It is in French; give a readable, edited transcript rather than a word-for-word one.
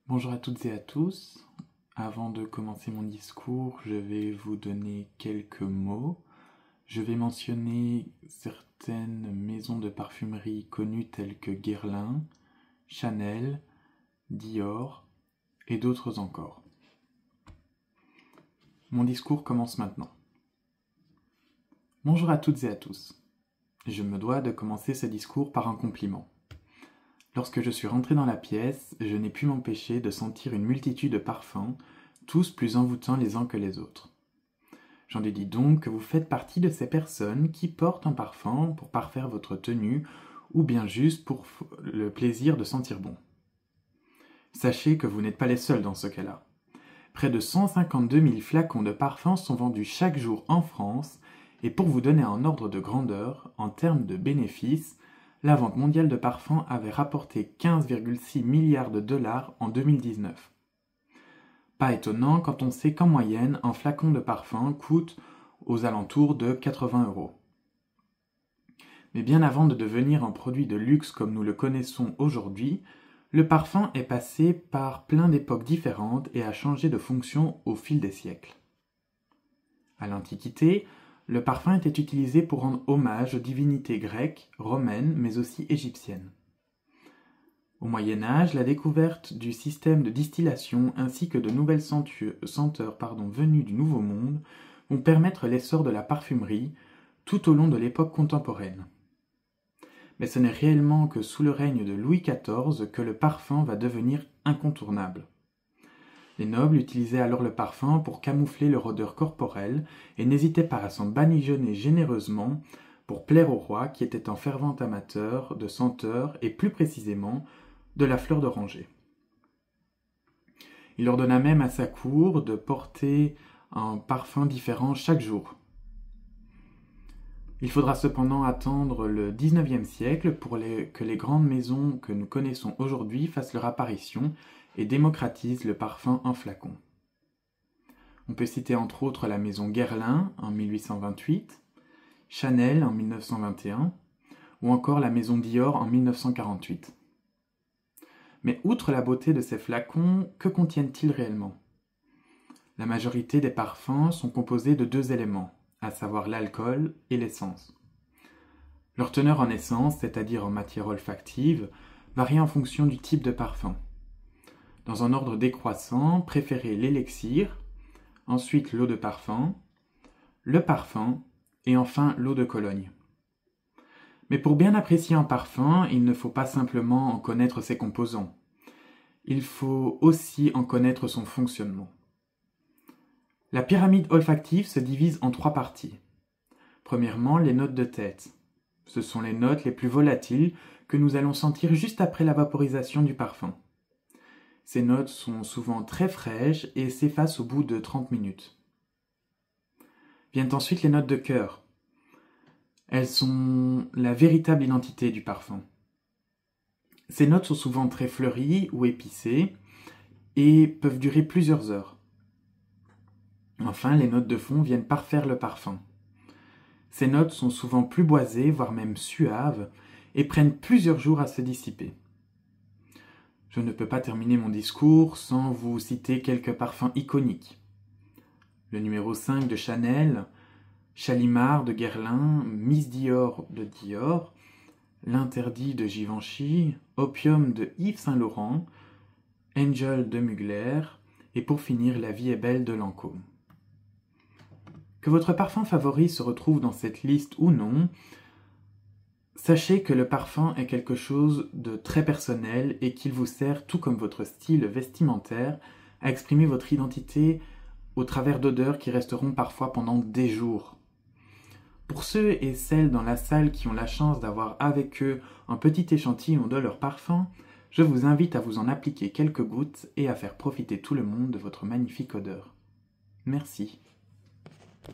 Bonjour à toutes et à tous. Avant de commencer mon discours, je vais vous donner quelques mots. Je vais mentionner certaines maisons de parfumerie connues telles que Guerlain, Chanel, Dior et d'autres encore. Mon discours commence maintenant. Bonjour à toutes et à tous. Je me dois de commencer ce discours par un compliment. Lorsque je suis rentré dans la pièce, je n'ai pu m'empêcher de sentir une multitude de parfums, tous plus envoûtants les uns que les autres. J'en déduis donc que vous faites partie de ces personnes qui portent un parfum pour parfaire votre tenue ou bien juste pour le plaisir de sentir bon. Sachez que vous n'êtes pas les seuls dans ce cas-là. Près de 152 000 flacons de parfums sont vendus chaque jour en France et pour vous donner un ordre de grandeur, en termes de bénéfices, la vente mondiale de parfums avait rapporté 15,6 milliards de dollars en 2019. Pas étonnant quand on sait qu'en moyenne, un flacon de parfum coûte aux alentours de 80 €. Mais bien avant de devenir un produit de luxe comme nous le connaissons aujourd'hui, le parfum est passé par plein d'époques différentes et a changé de fonction au fil des siècles. À l'Antiquité, le parfum était utilisé pour rendre hommage aux divinités grecques, romaines, mais aussi égyptiennes. Au Moyen Âge, la découverte du système de distillation ainsi que de nouvelles senteurs venues du Nouveau Monde vont permettre l'essor de la parfumerie tout au long de l'époque contemporaine. Mais ce n'est réellement que sous le règne de Louis XIV que le parfum va devenir incontournable. Les nobles utilisaient alors le parfum pour camoufler leur odeur corporelle et n'hésitaient pas à s'en badigeonner généreusement pour plaire au roi qui était un fervent amateur de senteurs et plus précisément de la fleur d'oranger. Il ordonna même à sa cour de porter un parfum différent chaque jour. Il faudra cependant attendre le XIXe siècle pour que les grandes maisons que nous connaissons aujourd'hui fassent leur apparition et démocratisent le parfum en flacon. On peut citer entre autres la maison Guerlain en 1828, Chanel en 1921 ou encore la maison Dior en 1948. Mais outre la beauté de ces flacons, que contiennent-ils réellement? La majorité des parfums sont composés de deux éléments, à savoir l'alcool et l'essence. Leur teneur en essence, c'est-à-dire en matière olfactive, varie en fonction du type de parfum. Dans un ordre décroissant, préférez l'élixir, ensuite l'eau de parfum, le parfum et enfin l'eau de Cologne. Mais pour bien apprécier un parfum, il ne faut pas simplement en connaître ses composants. Il faut aussi en connaître son fonctionnement. La pyramide olfactive se divise en trois parties. Premièrement, les notes de tête. Ce sont les notes les plus volatiles que nous allons sentir juste après la vaporisation du parfum. Ces notes sont souvent très fraîches et s'effacent au bout de 30 minutes. Viennent ensuite les notes de cœur. Elles sont la véritable identité du parfum. Ces notes sont souvent très fleuries ou épicées et peuvent durer plusieurs heures. Enfin, les notes de fond viennent parfaire le parfum. Ces notes sont souvent plus boisées, voire même suaves, et prennent plusieurs jours à se dissiper. Je ne peux pas terminer mon discours sans vous citer quelques parfums iconiques. Le numéro 5 de Chanel, Shalimar de Guerlain, Miss Dior de Dior, L'Interdit de Givenchy, Opium de Yves Saint Laurent, Angel de Mugler, et pour finir La Vie est belle de Lancôme. Que votre parfum favori se retrouve dans cette liste ou non, sachez que le parfum est quelque chose de très personnel et qu'il vous sert, tout comme votre style vestimentaire, à exprimer votre identité au travers d'odeurs qui resteront parfois pendant des jours. Pour ceux et celles dans la salle qui ont la chance d'avoir avec eux un petit échantillon de leur parfum, je vous invite à vous en appliquer quelques gouttes et à faire profiter tout le monde de votre magnifique odeur. Merci.